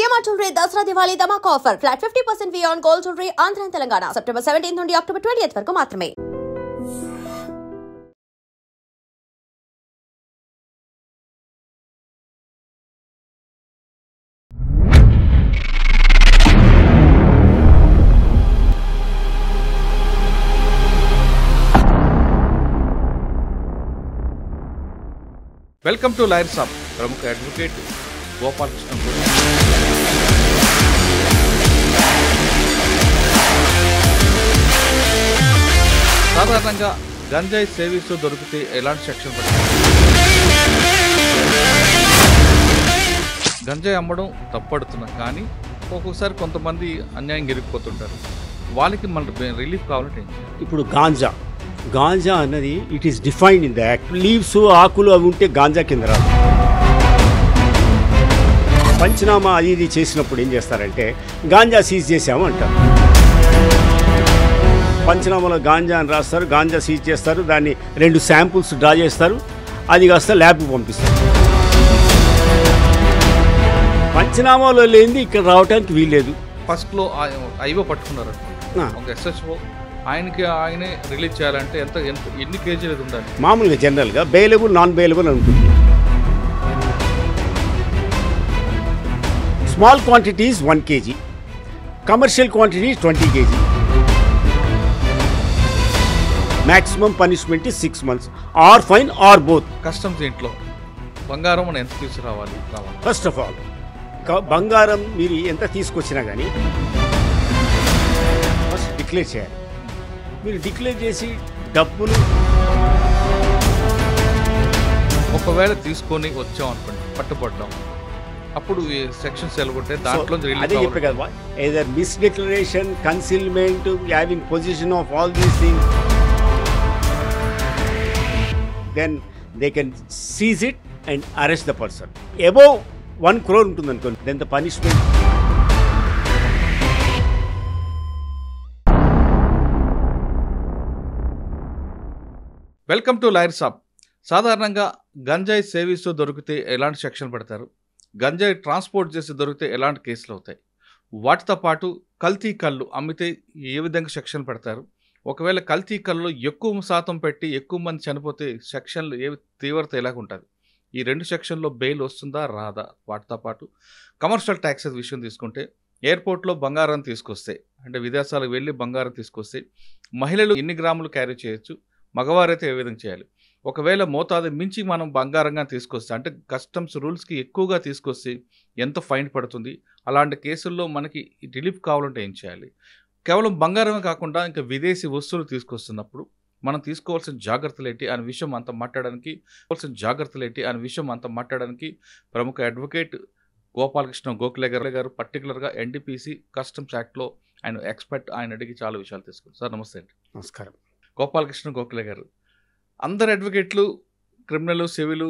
GMR Jewelry Dasra Diwali Dhamak offer. Flat 50% fee on gold jewelry Andhra and Telangana. September 17th నుండి October 20th వరకు మాత్రమే. Welcome to lawyer సాబ్. ప్రముఖ advocate Gopalakrishna. సాధారణంగా గంజాయి సేవిస్తూ దొరికితే ఎలాంటి సెక్షన్ పడుతుంది? గంజాయి అమ్మడం తప్పడుతున్నాం, కానీ ఒక్కొక్కసారి కొంతమంది అన్యాయం ఇరిగిపోతుంటారు. వాళ్ళకి మన రిలీఫ్ కావాలంటే ఇప్పుడు గాంజా అన్నది it is defined in the act. Leaves ఆకులు అవి ఉంటే గాంజా కింద రాదు. పంచనామా అది ఇది చేసినప్పుడు ఏం చేస్తారంటే గాంజా సీజ్ చేసాము అంటారు. పంచనామాలో గాంజా అని రాస్తారు, గాంజా సీజ్ చేస్తారు, దాన్ని 2 శాంపుల్స్ డ్రా చేస్తారు, అది కాస్త ల్యాబ్కి పంపిస్తారు. పంచనామాలో లేనిది ఇక్కడ రావడానికి వీల్లేదు. ఫస్ట్లో ఐవో పట్టుకున్నారు ఒక SHO, ఆయనే రిలీజ్ చేయాలంటే ఎన్ని కేజీలు ఉండాలి? మామూలుగా జనరల్గా బెయిలబుల్ నాన్ బెయిలబుల్ అనుకుంటుంది. Small quantities 1 kg, commercial quantities 20 kg. Maximum punishment is 6 months or fine or both. Customs ఇంట్లో బంగారం మనం ఎంత తీసుకురావాలి? ఫస్ట్ ఆఫ్ ఆల్ బంగారం మీరు ఎంత తీసుకొచ్చినా కానీ ఫస్ట్ డిక్లేర్ చేయాలి. మీరు డిక్లేర్ చేసి డబ్బులు ఒకవేళ తీసుకొని వచ్చాం అనుకోండి, పట్టుబడ్డాం, అప్పుడు సెక్షన్స్ ఎలాగొంటే దాంట్లో అదే చెప్పే కదా, either miss declaration, concealment, having possession of all these things, then they can seize it and arrest the person. Above 1 crore ఉంటుంది అనుకోండి, then the punishment. Welcome to lawyer saab. సాధారణంగా గంజాయి సేవిస్తూ దొరికితే ఎలాంటి సెక్షన్ పెడతారు? గంజాయి ట్రాన్స్పోర్ట్ చేసి దొరికితే ఎలాంటి కేసులు అవుతాయి? వాటితో పాటు కల్తీ కళ్ళు అమ్మితే ఏ విధంగా సెక్షన్ పెడతారు? ఒకవేళ కల్తీ కళ్ళు ఎక్కువ శాతం పెట్టి ఎక్కువ మంది చనిపోతే సెక్షన్లు ఏ తీవ్రత ఎలాగుంటుంది? ఈ 2 సెక్షన్లో బెయిల్ వస్తుందా రాదా? వాటితో పాటు కమర్షియల్ ట్యాక్సెస్ విషయం తీసుకుంటే, ఎయిర్పోర్ట్లో బంగారం తీసుకొస్తే, అంటే విదేశాలకు వెళ్ళి బంగారం తీసుకొస్తే మహిళలు ఎన్ని గ్రాములు క్యారీ చేయొచ్చు, మగవారైతే ఏ విధంగా చేయాలి? ఒకవేళ మోతాదు మించి మనం బంగారంగా తీసుకొస్తే, అంటే కస్టమ్స్ రూల్స్కి ఎక్కువగా తీసుకొస్తే ఎంత ఫైన్ పడుతుంది? అలాంటి కేసుల్లో మనకి రిలీఫ్ కావాలంటే ఏం చేయాలి? కేవలం బంగారమే కాకుండా ఇంకా విదేశీ వస్తువులు తీసుకొస్తున్నప్పుడు మనం తీసుకోవాల్సిన జాగ్రత్తలు ఏంటి అనే విషయం అంతా మాట్లాడడానికి ప్రముఖ అడ్వకేట్ గోపాలకృష్ణ గోఖలే గారు, పర్టికులర్గా NDPC కస్టమ్స్ యాక్ట్లో ఆయన ఎక్స్పర్ట్. ఆయన అడిగి చాలా విషయాలు తీసుకుంటారు. సార్ నమస్తే అండి. నమస్కారం. గోపాలకృష్ణ గోఖలే గారు, అందరు అడ్వకేట్లు క్రిమినల్, సివిల్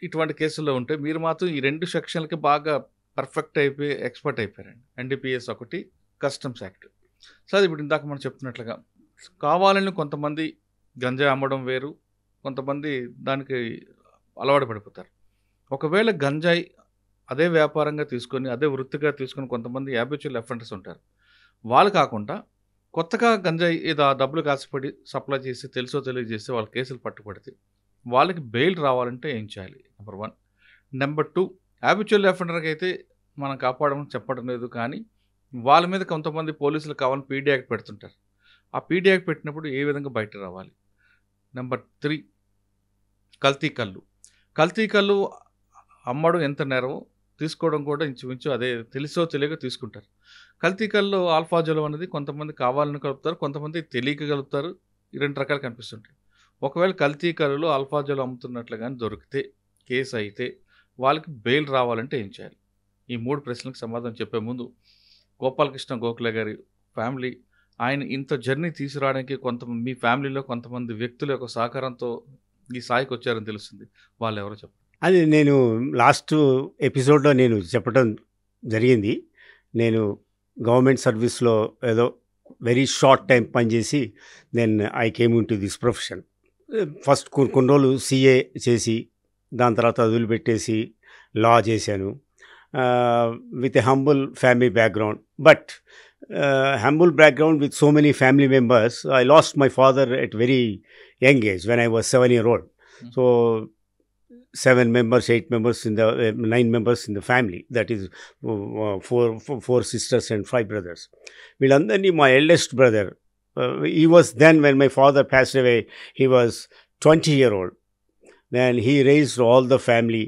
ఇటువంటి కేసుల్లో ఉంటే మీరు మాత్రం ఈ 2 సెక్షన్లకి బాగా పర్ఫెక్ట్ అయిపోయి ఎక్స్పర్ట్ అయిపోయారండి. NDPS ఒకటి, కస్టమ్స్ యాక్ట్. సార్ ఇప్పుడు ఇందాక మనం చెప్తున్నట్లుగా కావాలని కొంతమంది గంజాయి అమ్మడం వేరు, కొంతమంది దానికి అలవాటు పడిపోతారు. ఒకవేళ గంజాయి అదే వ్యాపారంగా తీసుకొని, అదే వృత్తిగా తీసుకొని కొంతమంది హ్యాబిచువల్ అఫెండర్స్ ఉంటారు. వాళ్ళు కాకుండా కొత్తగా గంజాయి ఏదో డబ్బులు కాసిపడి సప్లై చేసి తెలుసో తెలియజేస్తే వాళ్ళ కేసులు పట్టుబడితే వాళ్ళకి బెయిల్ రావాలంటే ఏం చేయాలి? నెంబర్ 1. నెంబర్ 2, హ్యాబిచువల్ అఫెండర్కి అయితే మనం కాపాడమని చెప్పడం లేదు, కానీ వాళ్ళ మీద కొంతమంది పోలీసులు కావాలని PD యాక్ట్ పెడుతుంటారు. ఆ PD యాక్ట్ పెట్టినప్పుడు ఏ విధంగా బయట రావాలి? నెంబర్ 3, కల్తీ కళ్ళు అమ్మడం ఎంత నేరమో తీసుకోవడం కూడా ఇంచుమించు అదే, తెలుసో తెలియక తీసుకుంటారు. కల్తీ కళ్ళు ఆల్ఫాజోలం అనేది కొంతమంది కావాలని కలుపుతారు, కొంతమంది తెలియక కలుపుతారు. 2 రకాలు కనిపిస్తుంటాయి. ఒకవేళ కల్తీ కళ్ళు ఆల్ఫాజోలం అమ్ముతున్నట్లు కానీ దొరికితే, కేసు అయితే వాళ్ళకి బెయిల్ రావాలంటే ఏం చేయాలి? ఈ 3 ప్రశ్నలకు సమాధానం చెప్పే ముందు గోపాలకృష్ణ గోఖలే గారి ఫ్యామిలీ, ఆయన ఇంత జర్నీ తీసుకురావడానికి మీ ఫ్యామిలీలో కొంతమంది వ్యక్తుల యొక్క సహకారంతో ఈ స్థాయికి వచ్చారని తెలుస్తుంది. వాళ్ళు ఎవరో చెప్పండి. అది నేను లాస్ట్ ఎపిసోడ్లో నేను చెప్పడం జరిగింది. నేను గవర్నమెంట్ సర్వీస్లో ఏదో వెరీ షార్ట్ టైం పనిచేసి then I came into this profession. First కొన్ని రోజులు CA చేసి దాని తర్వాత వదిలిపెట్టేసి లా చేశాను. with a humble family background. But humble background with so many family members. I lost my father at very young age when I was 7-year-old. So 7 members, 8 members in the 9 members in the family. That is four sisters and 5 brothers. Villandarni, my eldest brother, he was then, when my father passed away, he was 20-year-old. Then he raised all the family.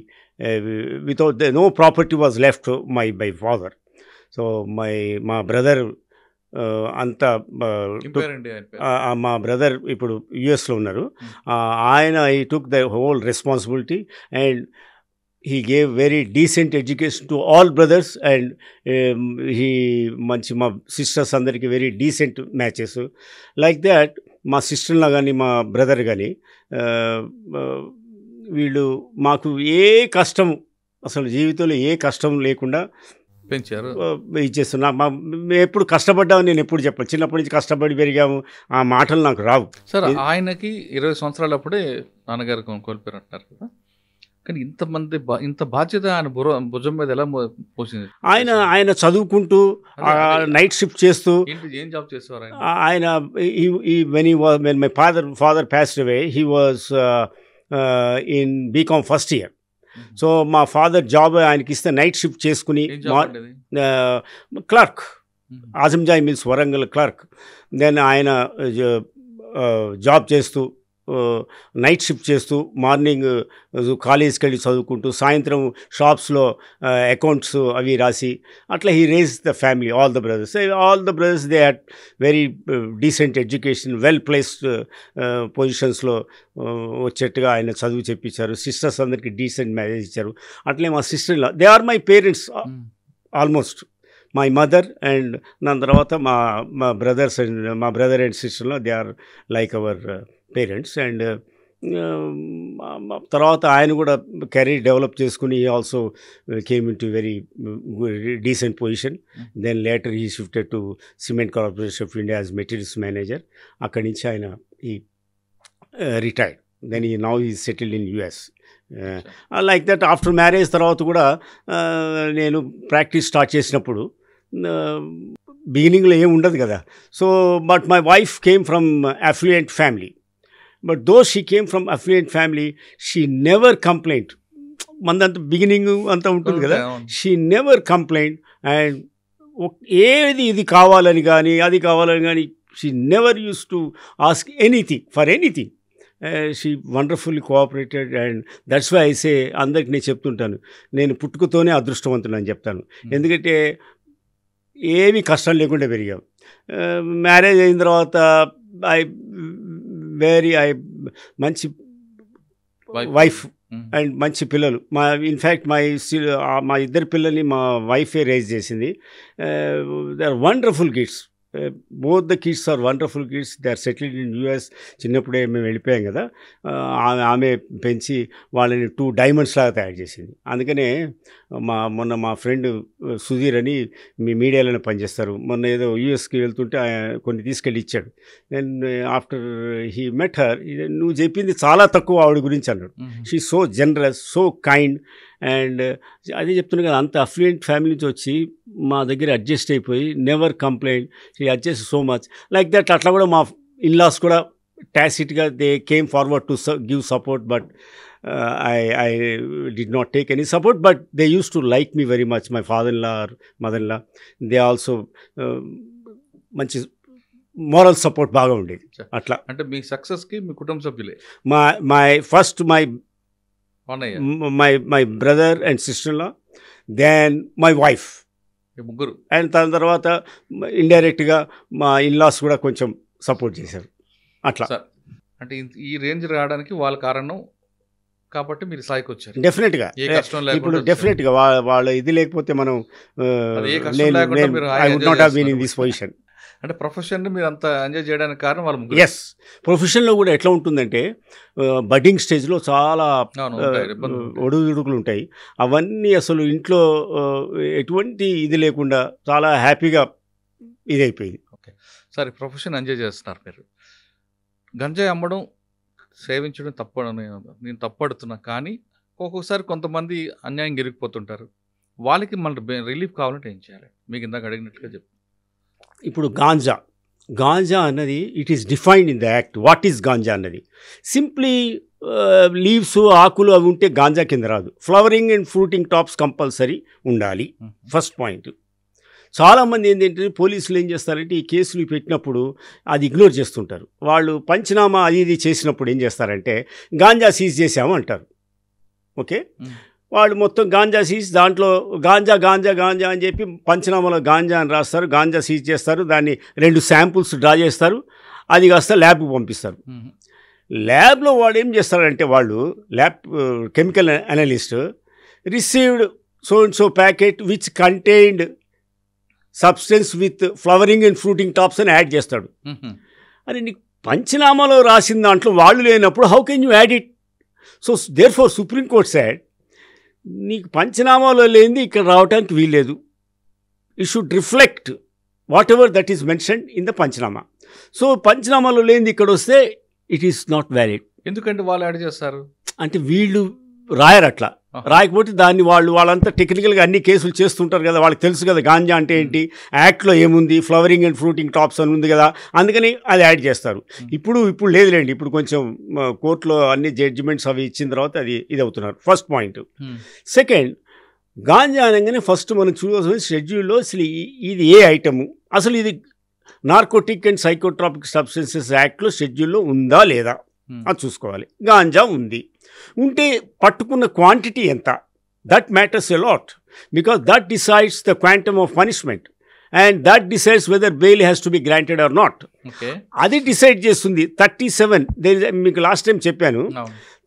Without no property was left to my father. So my brother అంతా మా brother ఇప్పుడు యుఎస్లో ఉన్నారు. ఆయన ఈ took the whole responsibility and he gave very decent education to all brothers, and he మంచి మా sisters అందరికి very decent matches. Like that మా సిస్టర్లా కానీ మా బ్రదర్ కానీ వీళ్ళు మాకు ఏ కష్టం, అసలు జీవితంలో ఏ కష్టం లేకుండా పెంచారు, ఇచ్చేస్తున్నా. మేము ఎప్పుడు కష్టపడ్డామని నేను ఎప్పుడు చెప్పాను. చిన్నప్పటి నుంచి కష్టపడి పెరిగాము, ఆ మాటలు నాకు రావు. సార్ ఆయనకి 20 సంవత్సరాలు అప్పుడే నాన్నగారు కోల్పోయారు అంటారు కదా, కానీ ఇంత బాధ్యత ఆయన భుజం మీద ఎలా పోసింది? ఆయన చదువుకుంటూ నైట్ షిఫ్ట్ చేస్తూ. ఏం జాబ్ చేసేవారు ఆయన? when my father passed away, he was in BCom first year. So మా ఫాదర్ జాబ్ ఆయనకి ఇస్తే నైట్ షిఫ్ట్ చేసుకుని clerk, Azamjahi mills Warangal clerk. Then ఆయన జాబ్ చేస్తూ నైట్ షిఫ్ట్ చేస్తూ మార్నింగ్ కాలేజ్కి వెళ్ళి చదువుకుంటూ సాయంత్రం షాప్స్లో అకౌంట్స్ అవి రాసి అట్లా he raise the family. All the brothers they had very decent education, well placed పొజిషన్స్లో వచ్చేట్టుగా ఆయన చదువు చెప్పించారు. సిస్టర్స్ అందరికీ డీసెంట్ మ్యారేజ్ ఇచ్చారు. అట్లే మా sister, they are my parents almost. My mother and దాని తర్వాత మా బ్రదర్స్ అండ్ మా బ్రదర్ అండ్ సిస్టర్లో they are like our parents. And తర్వాత ఆయన కూడా కెరీర్ డెవలప్ చేసుకుని also came into very decent position. Then later he shifted to cement corporation of India as materials manager. అక్కడి నుంచి ఆయన ఈ retired. Then now he settled in US. Like that after marriage తర్వాత కూడా నేను practice start చేసినప్పుడు బిగినింగ్లో ఏమి ఉండదు కదా. So but my wife came from affluent family. But though she came from affluent family, she never complaint. మందంతా beginning అంతా ఉంటుంది కదా, షీ నెవర్ కంప్లైంట్. అండ్ ఏది ఇది కావాలని కానీ అది కావాలని కానీ she never use to ask anything for anything. She wonderfully cooperated. And that's why I say, అందరికి నేను చెప్తుంటాను, నేను పుట్టుకతోనే అదృష్టవంతులు అని చెప్తాను. ఎందుకంటే ఏమీ కష్టం లేకుండా పెరిగాం. మ్యారేజ్ అయిన తర్వాత మంచి వైఫ్ అండ్ మంచి పిల్లలు. ఇన్ఫ్యాక్ట్ మా ఇద్దరు పిల్లల్ని మా వైఫే రైజ్ చేసింది. They are wonderful kids. Both the kids are wonderful kids. They are settled in US. చిన్నప్పుడే మేము వెళ్ళిపోయాం కదా, ఆమె పెంచి వాళ్ళని 2 డైమండ్స్ లాగా తయారు చేసింది. అందుకనే మొన్న మా ఫ్రెండ్ సుధీర్ అని మీ మీడియాలోనే పనిచేస్తారు, మొన్న ఏదో యూఎస్కి వెళ్తుంటే కొన్ని తీసుకెళ్ళి ఇచ్చాడు. Then after he met her, నువ్వు చెప్పింది చాలా తక్కువ ఆవిడ గురించి అన్నాడు. She so generous, so kind. And అదే చెప్తున్నా కదా, అంత అఫ్లుయెంట్ ఫ్యామిలీ నుంచి వచ్చి మా దగ్గర అడ్జస్ట్ అయిపోయి never complaint. She adjust so much like that. అట్లా కూడా మా ఇన్లాస్ కూడా టాసిట్గా they came forward to give support. But I did not take any support, but they used to like me very much. My father-in-law or mother-in-law, they also మంచి moral support బాగా ఉండేది. అట్లా అంటే మీ సక్సెస్కి మీ కుటుంబ సభ్యులే. my brother and sister-in-law, then my wife, ముగ్గురు. And దాని తర్వాత ఇండైరెక్ట్గా మా ఇన్లాస్ కూడా కొంచెం సపోర్ట్ చేశారు. అట్లా అంటే ఈ రేంజ్ రావడానికి వాళ్ళ కారణం కాబట్టి మీరు స్థాయికి వచ్చారు. డెఫినెట్గా ఇప్పుడు డెఫినెట్గా వాళ్ళ ఇది లేకపోతే మనం I would not have been in this position. అంటే ప్రొఫెషన్ మీరు అంత ఎంజాయ్ చేయడానికి కారణం వాళ్ళు. ఎస్, ప్రొఫెషన్లో కూడా ఎట్లా ఉంటుందంటే బడ్డింగ్ స్టేజ్లో చాలా ఒడుదుడుకులు ఉంటాయి. అవన్నీ అసలు ఇంట్లో ఎటువంటి ఇది లేకుండా చాలా హ్యాపీగా ఇదైపోయింది. ఓకే సార్, ప్రొఫెషన్ ఎంజాయ్ చేస్తున్నారు మీరు. గంజాయి అమ్మడం, సేవించడం తప్పడని నేను తప్పడుతున్నా, కానీ ఒక్కొక్కసారి కొంతమంది అన్యాయం ఇరిగిపోతుంటారు. వాళ్ళకి మళ్ళీ రిలీఫ్ కావాలంటే ఏం చేయాలి? మీకు ఇందాక అడిగినట్టుగా చెప్పు. ఇప్పుడు గాంజా అన్నది it is defined in the act. What is ganja అన్నది సింప్లీ లీవ్స్, ఆకులు అవి ఉంటే గాంజా కింద రాదు. Flowering and fruiting tops compulsory ఉండాలి. First point. చాలామంది ఏంటంటే పోలీసులు ఏం చేస్తారంటే ఈ కేసులు పెట్టినప్పుడు అది ఇగ్నోర్ చేస్తుంటారు. వాళ్ళు పంచనామా అది ఇది చేసినప్పుడు ఏం చేస్తారంటే గాంజా సీజ్ చేసాము అంటారు. ఓకే, వాళ్ళు మొత్తం గాంజా సీజ్, దాంట్లో గాంజా గాంజా గాంజా అని చెప్పి పంచనామాలో గాంజా అని రాస్తారు. గాంజా సీజ్ చేస్తారు, దాన్ని 2 శాంపుల్స్ డ్రా చేస్తారు, అది కాస్త ల్యాబ్కి పంపిస్తారు. ల్యాబ్లో వాడు ఏం చేస్తారంటే వాళ్ళు chemical analyst received so and so packet which contained substance with flowering and fruiting tops అని యాడ్ చేస్తాడు. అని నీకు పంచనామాలో రాసిన దాంట్లో వాళ్ళు లేనప్పుడు how can you add it? So therefore Supreme Court said నీకు పంచనామాలో లేనిది ఇక్కడ రావడానికి వీల్లేదు. You should reflect whatever that is mentioned in the panchanama. So పంచనామాలో లేనిది ఇక్కడ వస్తే ఇట్ ఈస్ నాట్ వ్యాలిడ్. ఎందుకంటే వాళ్ళు యాడ్ చేస్తారు అంటే వీళ్ళు రాయరు అట్లా. రాయకపోతే దాన్ని వాళ్ళంతా టెక్నికల్గా అన్ని కేసులు చేస్తుంటారు కదా, వాళ్ళకి తెలుసు కదా గాంజా అంటే ఏంటి, యాక్ట్లో ఏముంది, ఫ్లవరింగ్ అండ్ ఫ్రూటింగ్ టాప్స్ అని ఉంది కదా, అందుకని అది యాడ్ చేస్తారు. ఇప్పుడు లేదులేండి, ఇప్పుడు కొంచెం కోర్టులో అన్ని జడ్జిమెంట్స్ అవి ఇచ్చిన తర్వాత ఇది అవుతున్నారు. First point. సెకండ్, గాంజా అనగానే ఫస్ట్ మనం చూడాల్సిన షెడ్యూల్లో అసలు ఇది ఏ ఐటము, అసలు ఇది నార్కోటిక్ అండ్ సైకోట్రాపిక్ సబ్స్టెన్సెస్ యాక్ట్లో షెడ్యూల్లో ఉందా లేదా అది చూసుకోవాలి. గాంజా ఉంటే పట్టుకున్న క్వాంటిటీ ఎంత, that matters a lot, because that decides the quantum of punishment and that decides whether bail has to be granted or not. అది డిసైడ్ చేస్తుంది. 37 మీకు లాస్ట్ టైం చెప్పాను.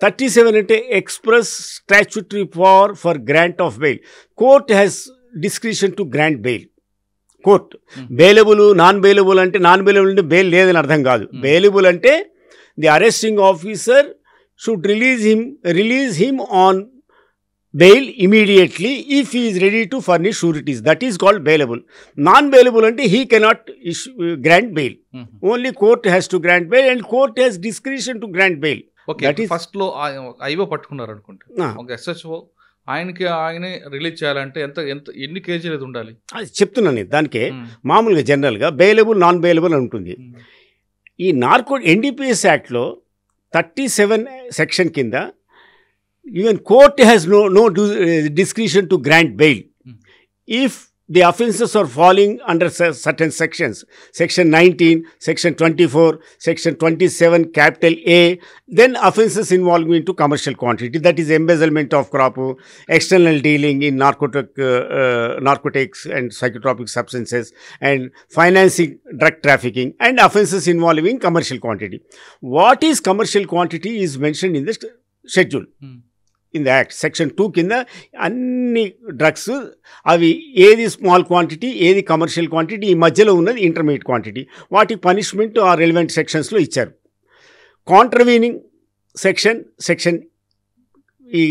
37 అంటే express statutory power for grant of bail. Court has discretion to grant bail. Court bailable, non bailable అంటే అంటే bail లేదని అర్థం కాదు. బెయిలబుల్ అంటే the arresting officer should release him on bail immediately if he is ready to furnish sureties. That is called bailable. Non-bailable ante he cannot grant bail. Only court has to grant bail and court has discretion to grant bail. Okay, that is first లో io పట్టుకున్నారు అనుకుంటా, ఒక SHO ఆయనే release చేయాలంటే ఎన్ని కేజీలు ఉండాలి అది చెప్తున్నాను నేను. దానికే మామూలుగా జనరల్గా బెయిలబుల్, నాన్ బెయిలబుల్ అని ఉంటుంది. ఈ ఎన్డీపీఎస్ యాక్ట్లో 37 సెక్షన్ కింద even court has no discretion to grant bail if the offences are falling under certain sections, section 19, section 24, section 27 capital A, then offences involving into commercial quantity, that is embezzlement of crop, external dealing in narcotics and psychotropic substances, and financing drug trafficking, and offences involving commercial quantity. What is commercial quantity is mentioned in the schedule. In the act section 2 కింద అన్ని drugs అవి ఏది small quantity, ఏది commercial quantity, ఈ మధ్యలో ఉన్నది intermediate quantity. వాటికి punishment ఆ రెలవెంట్ సెక్షన్స్లో ఇచ్చారు. కాంట్రవీనింగ్ సెక్షన్ ఈ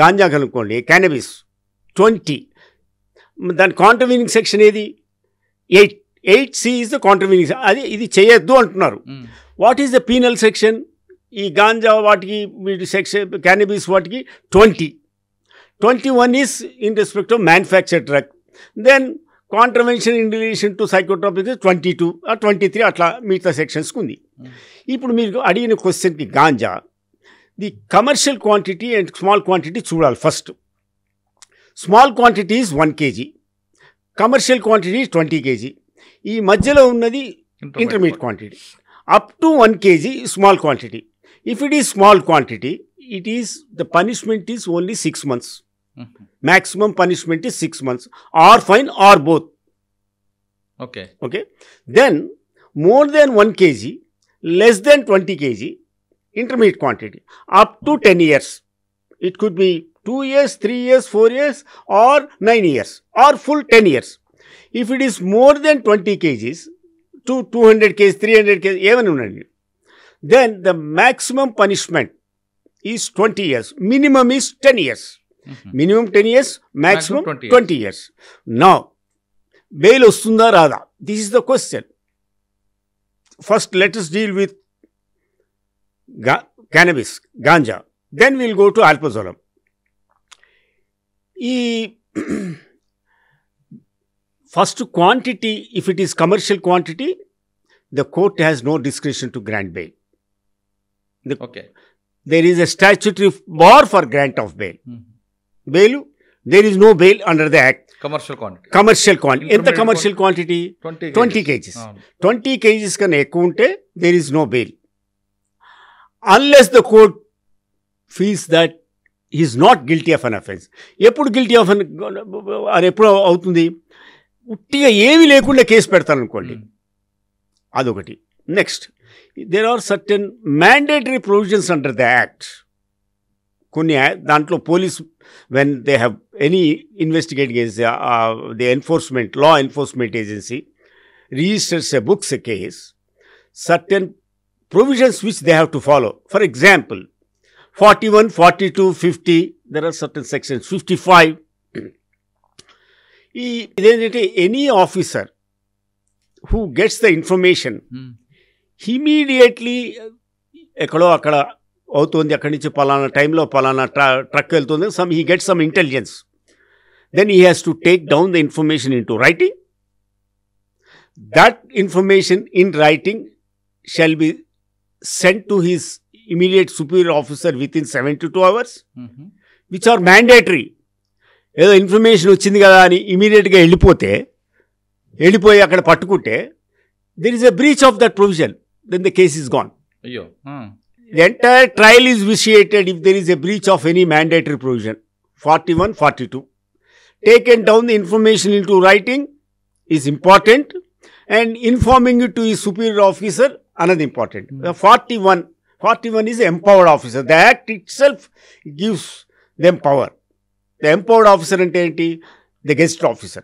గాంజా కనుక్కోండి, క్యానబిస్ 20, దాని కాంట్రవీనింగ్ సెక్షన్ ఏది 8C ఈజ్ ద కాంట్రవీనింగ్. ఇది చేయొద్దు అంటున్నారు. What is the penal section? ఈ గాంజా వాటికి వీటి సెక్షన్, క్యానబిస్ వాటికి 20. 21 is in respect of manufactured drug. Then contravention in relation to psychotropic 22, 23 అట్లా మిగతా సెక్షన్స్కి ఉంది. ఇప్పుడు మీరు అడిగిన క్వశ్చన్కి ganja the commercial quantity and small quantity చూడాలి. First small quantity is 1 kg, commercial quantity 20 kg. ఈ మధ్యలో ఉన్నది intermediate quantity. Up to 1 kg small quantity. If it is small quantity, the punishment is only 6 months. Maximum punishment is 6 months, or fine or both. Okay. Then more than 1 kg, less than 20 kg, intermediate quantity, up to 10 years. It could be 2 years, 3 years, 4 years, or 9 years, or full 10 years. If it is more than 20 kgs, to 200 kg, 300 kg, ఏమని ఉండండి, then the maximum punishment is 20 years. Minimum is 10 years. Minimum 10 years, maximum 20 years. Now, bail వస్తుందా రాదా? This is the question. First, let us deal with cannabis, ganja. Then we'll go to alprazolam. ఈ first quantity, if it is commercial quantity, the court has no discretion to grant bail. Okay. There is a statutory bar for grant of bail. Bail, there is no bail under the act. Commercial quantity. Commercial quantity. ఎంత commercial quantity? 20 kgs. 20 kgs కన్నా ఎక్కువ ఉంటే there is no bail. Unless the court feels that he is not guilty of an offence. ఎప్పుడు guilty of an అది ఎప్పుడు అవుతుంది? ఉట్టిగా ఏమీ లేకుండా కేసు పెడతాను అనుకోండి, అదొకటి. Next, there are certain mandatory provisions under the act. కొన్ని దాంట్లో police when they have any investigate against the enforcement, law enforcement agency registers a books a case, certain provisions which they have to follow. For example 41, 42, 50, there are certain sections, 55. ఇదేంటంటే any officer who gets the information, immediately ఎక్కడో అక్కడ అవుతుంది, అక్కడి నుంచి పలానా టైంలో పలానా truck వెళ్తుంది, he gets some intelligence. Then he has to take down the information into writing. That information in writing shall be sent to his immediate superior officer within 72 hours, which are mandatory. ఏదో information వచ్చింది కదా అని ఇమీడియట్గా వెళ్ళిపోయి అక్కడ పట్టుకుంటే there is a breach of that provision, then the case is gone. అయ్యో. The entire trial is vitiated if there is a breach of any mandatory provision. 41, 42. Taken down the information into writing is important, and informing it to his superior officer, another important. 41 is empowered officer. The act itself gives them power. The empowered officer ante enti? The gazette officer.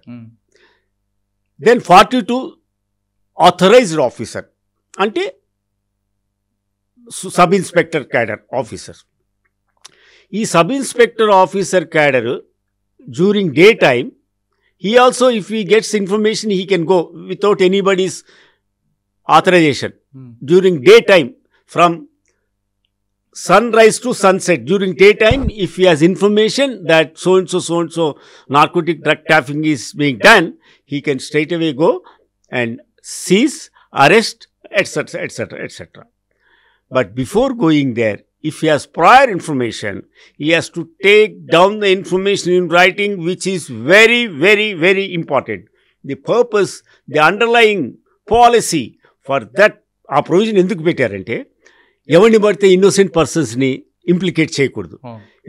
Then 42, authorized officer అంటే sub inspector cadre officer. ఈ sub inspector officer cadre during day time, he also, if he gets information, he can go without anybody's authorization during daytime, from sunrise to sunset. During daytime, if he has information that so and so narcotic drug trafficking is being done, he can straight away go and seize, arrest, etc., etc., etc. But before going there, if he has prior information, he has to take down the information in writing, which is very, very, very important. The purpose, the underlying policy for that, ఆ provision ఎందుకు పెట్టారంటే, ఎవరిని పడితే innocent పర్సన్స్ని implicate చేయకూడదు.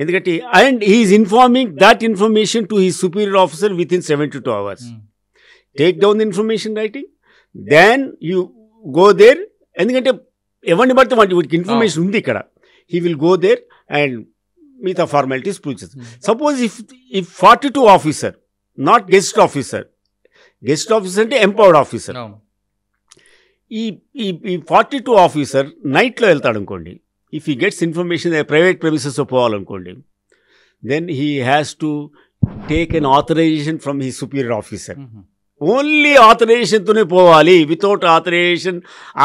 ఎందుకంటే, and he is informing that information to his superior officer within 72 hours. Take down the information writing, then you go there. ఎందుకంటే ఎవరిని పడితే వాటికి ఇన్ఫర్మేషన్ ఉంది ఇక్కడ, he will go there and మిగతా ఫార్మాలిటీస్ ప్రూవ్ చేస్తారు. Suppose if 42 officer, not gazetted officer అంటే empowered officer, ఈ 42 ఆఫీసర్ నైట్లో వెళ్తాడు అనుకోండి, if he gets information private ప్రెమిసెస్లో పోవాలనుకోండి, then he has to take an authorization from he superior officer. Only ఆథరైజేషన్తోనే పోవాలి. Without authorization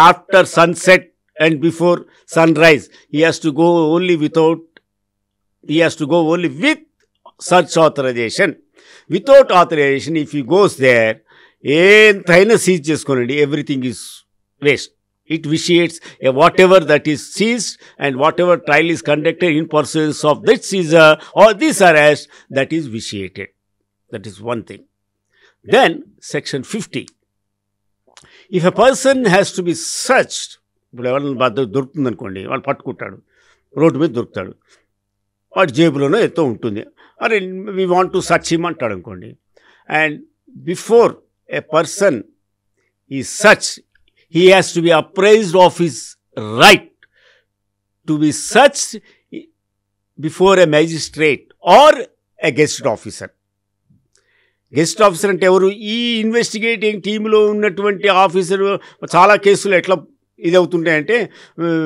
after sunset and before sunrise, he has to go only with such authorization. Without authorization, if he goes there, enthayna seize chesukonandi, everything is waste. It vitiates whatever that is seized, and whatever trial is conducted in pursuance of that seizure or this arrest, that is vitiated. That is one thing. Then section 50, if a person has to be searched, ఇప్పుడు ఎవరైనా దొరుకుతుంది అనుకోండి, వాళ్ళు పట్టుకుంటాడు, road మీద దొరుకుతాడు, వాడి జేబులోనో ఎంతో ఉంటుంది, అరే we want to search him అంటాడు అనుకోండి, అండ్ బిఫోర్ ఎ పర్సన్ ఈ search, he has to be apprised of his right to be search before a magistrate or a guest officer. Guest officer అంటే ఎవరు? ఈ ఇన్వెస్టిగేటింగ్ టీంలో ఉన్నటువంటి officer. చాలా కేసులు ఎట్లా ఇది అవుతుంటాయంటే,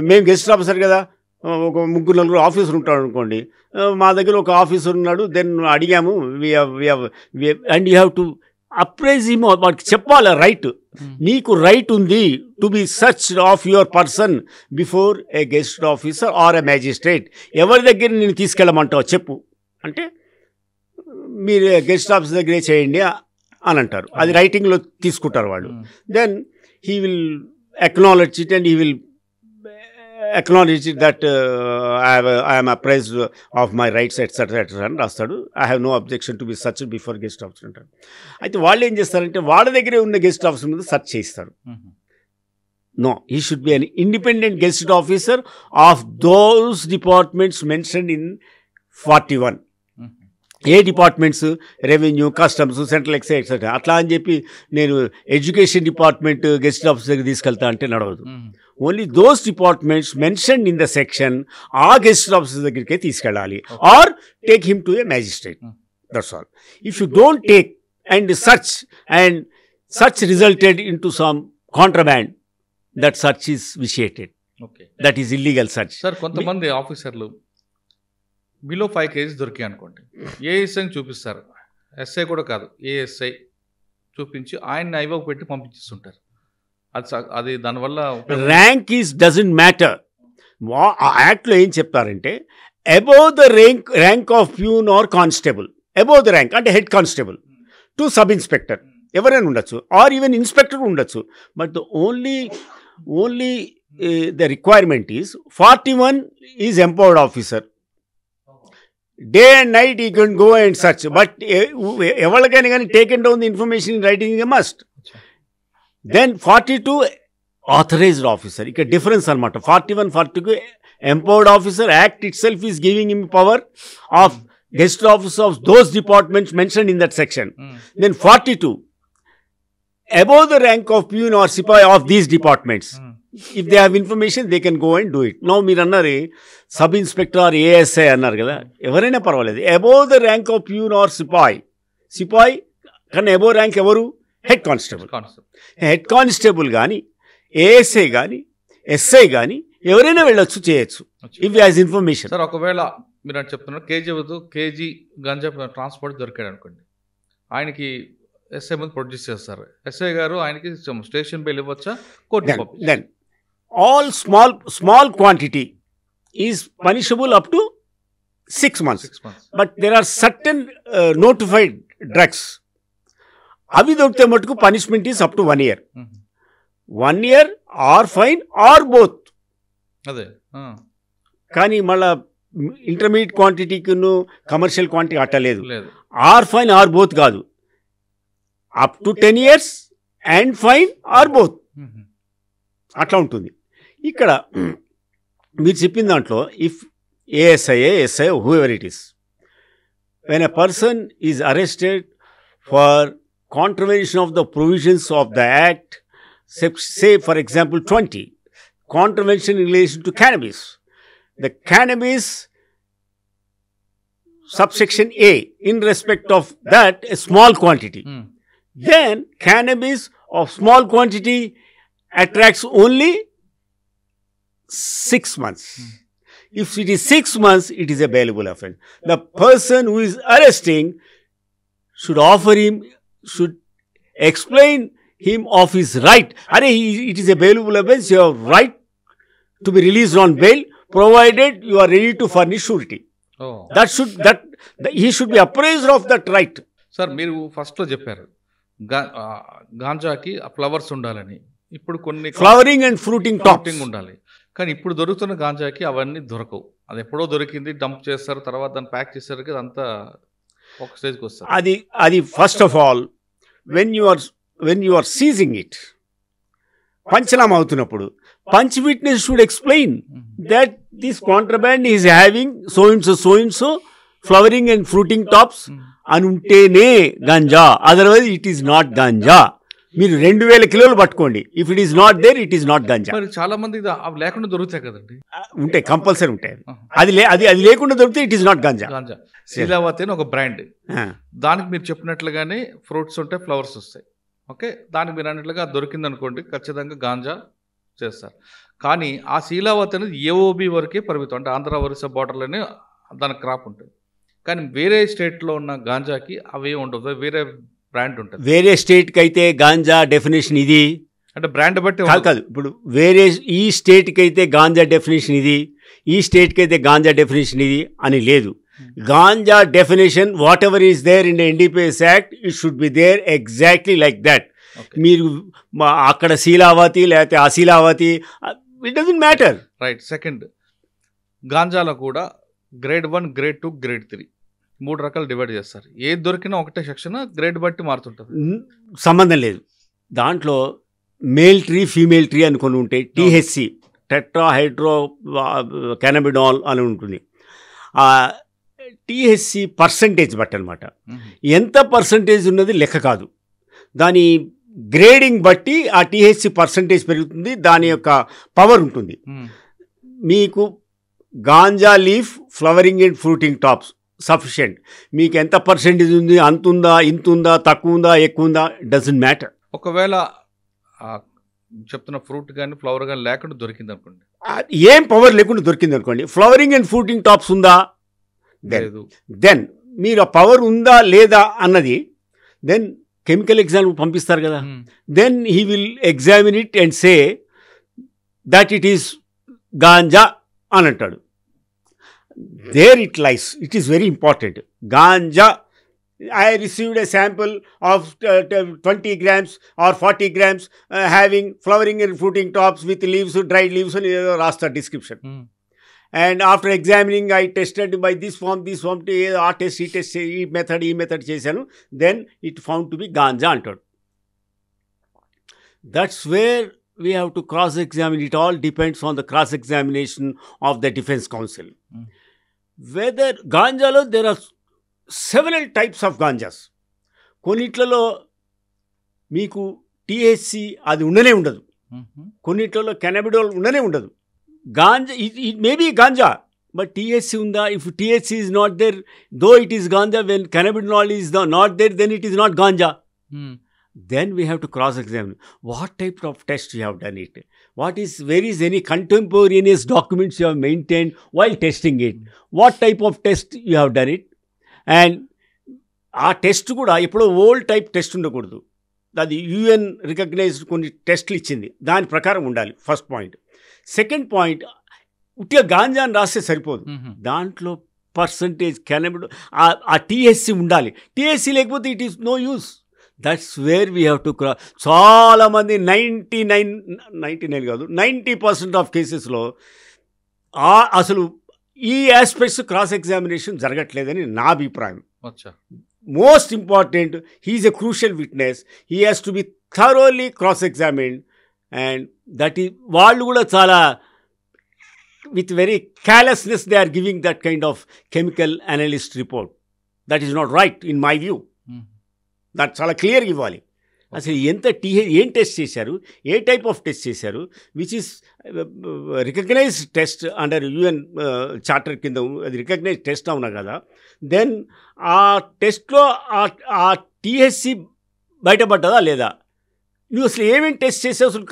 మేము గెస్ట్ ఆఫీసర్ కదా, ఒక 3-4 ఆఫీసర్ ఉంటాడు అనుకోండి, మా దగ్గర ఒక ఆఫీసర్ ఉన్నాడు, దెన్ అడిగాము, and you have to apprise him. వాడికి చెప్పాలి రైట్, నీకు రైట్ ఉంది to be search of your person before a guest officer or a magistrate. ఎవరి దగ్గర నేను తీసుకెళ్ళమంటావు చెప్పు అంటే, మీరు గెస్ట్ ఆఫీసర్ దగ్గరే చేయండి అని అంటారు. అది రైటింగ్లో తీసుకుంటారు వాళ్ళు. Then he will acknowledge it and he will acknowledge it that I am apprised of my rights etc అని రాస్తాడు. I have no objection to be searched before guest officer అంటారు. అయితే వాళ్ళు ఏం చేస్తారంటే వాళ్ళ దగ్గరే ఉన్న గెస్ట్ ఆఫీసర్ మీద సెర్చ్ చేయిస్తారు. No, he should be an independent guest officer of those departments mentioned in 41. ఏ departments, revenue, customs, central excise etcetera. అట్లా అని చెప్పి నేను ఎడ్యుకేషన్ డిపార్ట్మెంట్ గెస్ట్ ఆఫీసర్ దగ్గర తీసుకెళ్తా అంటే నడవదు. Only those departments mention in the section ఆ గెస్ట్ ఆఫీసర్ దగ్గరికే తీసుకెళ్ళాలి, or take him to a magistrate. That's all. If you don't take and search resulted into some contraband, that search is vitiated. That is illegal search. Sir, కొంతమంది ఆఫీసర్లు below 5 kgs దొరికాయి అనుకోండి, ఏఎస్ఐని చూపిస్తారు. SI కూడా కాదు, ASI చూపించి ఆయన io పెట్టి పంపించేస్తుంటారు. అది దానివల్ల ర్యాంక్ ఈజ్ డజంట్ మ్యాటర్. యాక్ట్లో ఏం చెప్తారంటే above the rank of peon or constable, above the rank అంటే head constable to sub inspector ఎవరైనా ఉండొచ్చు, ఆర్ ఈవెన్ ఇన్స్పెక్టర్ ఉండొచ్చు. But the only the requirement is 41 is empowered officer. Day and night he can go and search, but ఎవరికైనా కానీ taken down the information in writing is a must. Then 42 authorized officer. ఇక్కడ difference అనమాట. 41, 42 empowered officer, act itself is giving him power of guest officer of those departments mentioned in that section. Then 42 above the rank of peon or sipahi of these departments. If they have information, they can go and do it. Now మీరు అన్నారు sub inspector are ASI అన్నారు కదా, ఎవరైనా పర్వాలేదు. Above the rank of peon or సిపాయి కన్నా above rank ఎవరు? Head constable. Head constable కానీ ఏఎస్ఐ కానీ ఎస్ఐ కానీ ఎవరైనా వెళ్ళొచ్చు, చేయొచ్చు ఇఫ్ హ్యాస్ ఇన్ఫర్మేషన్. సార్, ఒకవేళ మీరు అని చెప్తున్నారు కేజీ గంజా ట్రాన్స్పోర్ట్ దొరికాడు అనుకోండి, ఆయనకి ఎస్ఐ ముందు ప్రొడ్యూస్ చేస్తారు. ఎస్ఐ గారు ఆయనకి స్టేషన్ బెయిల్ ఇవ్వచ్చా, court? Then all small quantity is punishable up to 6 months. But there are certain notified drugs. అవి దొరికితే మటుకు punishment is up to 1 year. 1 year or fine or both. అదే. కానీ మళ్ళా ఇంటర్మీడియట్ క్వాంటిటీకి కమర్షియల్ క్వాంటిటీ అట్టలేదు. Or fine or both కాదు, up to 10 years and fine or both. అట్లా ఉంటుంది. ఇక్కడ మీరు చెప్పిన దాంట్లో if ASI SI whoever it is, when a person is arrested for contravention of the provisions of the act, say for example 20, contravention in relation to cannabis, the cannabis subsection A, in respect of that a small quantity, then cannabis of small quantity attracts only 6 months. If it is 6 months, it is a bailable offence. The person who is arresting should explain him of his right. It is a bailable offence. You have right to be released on bail, provided you are ready to furnish surety. He should be apprised of that right. Sir, మీరు ఫస్ట్లో చెప్పారు గాంజాకి flowers ఉండాలని. ఇప్పుడు కొన్ని flowering and fruiting topping ఉండాలి. కానీ ఇప్పుడు దొరుకుతున్న గాంజాకి అవన్నీ దొరకవు. అది ఎప్పుడో దొరికింది, డంప్ చేస్తారు, తర్వాత దాన్ని ప్యాక్ చేసేసరికి అదంతా ఒక స్టేజ్కి వస్తారు. అది first of all when you are seizing it, పంచనామా అవుతున్నప్పుడు punch witness should explain that this contraband is having so and so flowering and fruiting tops అని ఉంటేనే ganja, otherwise it is not ganja. మీరు 2000 కిలోలు పట్టుకోండి, if it is not there it is not ganja. మరి చాలా మంది అవి లేకుండా దొరుకుతాయి కదండి. ఉంటాయి, కంపల్సరీ ఉంటాయి. అది లేకుండా దొరికితే ఇట్ ఈస్ నాట్ గంజా. శీలావతి అని ఒక బ్రాండ్, దానికి మీరు చెప్పినట్లుగానే ఫ్రూట్స్ ఉంటాయి, ఫ్లవర్స్ వస్తాయి. ఓకే, దానికి మీరు అన్నట్లుగా దొరికింది అనుకోండి, ఖచ్చితంగా గాంజా చేస్తారు. కానీ ఆ శీలావతి అనేది ఏఓబి వరకే పరిమితం, అంటే ఆంధ్ర ఒరిస్సా బార్డర్లోనే దాని క్రాప్ ఉంటుంది. కానీ వేరే స్టేట్లో ఉన్న గాంజాకి అవే ఉండవు, వేరే బ్రాండ్ ఉంటుంది. వేరే స్టేట్కి అయితే గాంజా డెఫినేషన్ ఇది, అంటే బ్రాండ్ బట్టి కాదు ఇప్పుడు వేరే ఈ స్టేట్కి అయితే గాంజా డెఫినేషన్ ఇది, ఈ స్టేట్కి అయితే గాంజా డెఫినేషన్ ఇది అని లేదు. గాంజా definition whatever is there in the NDPS act it should be there exactly like that. మీరు అక్కడ శీలావతి లేకపోతే Asheelavathi it doesn't matter. Right. Second, గాంజాలో కూడా గ్రేడ్ 1, గ్రేడ్ 2, గ్రేడ్ 3 3 రకాలు డివైడ్ చేస్తారు. ఏది దొరికినా ఒకటే సెక్షన్, గ్రేడ్ బట్టి మారుతుంటుంది. సంబంధం లేదు. దాంట్లో మేల్ ట్రీ ఫీమేల్ ట్రీ అనుకొని ఉంటే టీహెచ్సి టెట్రాహైడ్రో కెనబిడాల్ అని ఉంటుంది. టీహెచ్సి పర్సంటేజ్ బట్టి అనమాట. ఎంత పర్సంటేజ్ ఉన్నది లెక్క కాదు, దాని గ్రేడింగ్ బట్టి ఆ టీహెచ్సి పర్సంటేజ్ పెరుగుతుంది, దాని యొక్క పవర్ ఉంటుంది. మీకు ganja leaf flowering and fruiting tops sufficient, మీకు ఎంత పర్సెంటేజ్ ఉంది, అంతుందా ఇంతుందా తక్కువ ఉందా ఎక్కువ ఉందా డజంట్ మ్యాటర్. ఒకవేళ చెప్తున్న ఫ్రూట్ కానీ ఫ్లవర్ కానీ లేకుండా దొరికింది అనుకోండి, ఏం పవర్ లేకుండా దొరికింది అనుకోండి, ఫ్లవరింగ్ అండ్ ఫ్రూటింగ్ టాప్స్ ఉందా, దెన్ మీరు ఆ పవర్ ఉందా లేదా అన్నది దెన్ కెమికల్ ఎగ్జామ్ పంపిస్తారు కదా, then he will examine it and say that it is ganja అని అంటాడు. There it lies, it is very important. Ganja I received a sample of 20 grams or 40 grams having flowering and fruiting tops with leaves, dried leaves and rasta description. And after examining, I tested by this form, ఆ test ఈ method చేశాను, then it found to be ganja అంటాడు. That's where we have to cross-examine. It all depends on the cross-examination of the defense counsel. Whether ganjalo there are several types of ganjas. కొన్నిట్లలో మీకు THC అది ఉండనే ఉండదు, కొన్నిట్లలో cannabidiol ఉండనే ఉండదు. Ganja it may be ganja but THC ఉందా? If THC is not there though it is ganja, when cannabidiol is not there then it is not ganja. Then we have to cross-examine what type of test you have done it, where is any contemporaneous documents you have maintained while testing it, what type of test you have done it. And ఆ test కూడా ఎప్పుడో old type test ఉండకూడదు, అది UN recognised కొన్ని టెస్ట్లు ఇచ్చింది, దాని ప్రకారం ఉండాలి. First point. సెకండ్ పాయింట్, ఉట్టిగా గాంజా అని రాస్తే సరిపోదు, దాంట్లో పర్సంటేజ్ కెనబిడాల్ ఆ టీహెచ్సి ఉండాలి. టీహెచ్సి లేకపోతే it is no use. That's where we have to cross. చాలామంది 90% ఆఫ్ కేసెస్లో అసలు ఈ ఆస్పెక్ట్స్ క్రాస్ ఎగ్జామినేషన్ జరగట్లేదని నా అభిప్రాయం. Most important, he is a crucial witness, he has to be thoroughly cross examined. And that is వాళ్ళు కూడా చాలా with very carelessness they are giving that kind of chemical analyst report. That is not right in my view. That చాలా క్లియర్గా ఇవ్వాలి. అసలు ఏం test చేశారు, ఏ టైప్ ఆఫ్ టెస్ట్ చేశారు, which is recognised test under UN charter కింద అది రికగ్నైజ్డ్ టెస్ట్ అవునా కదా. దెన్ ఆ టెస్ట్లో ఆ టీహెచ్సి బయటపడ్డదా లేదా, నువ్వు అసలు ఏమేమి టెస్ట్ చేసావు, అసలు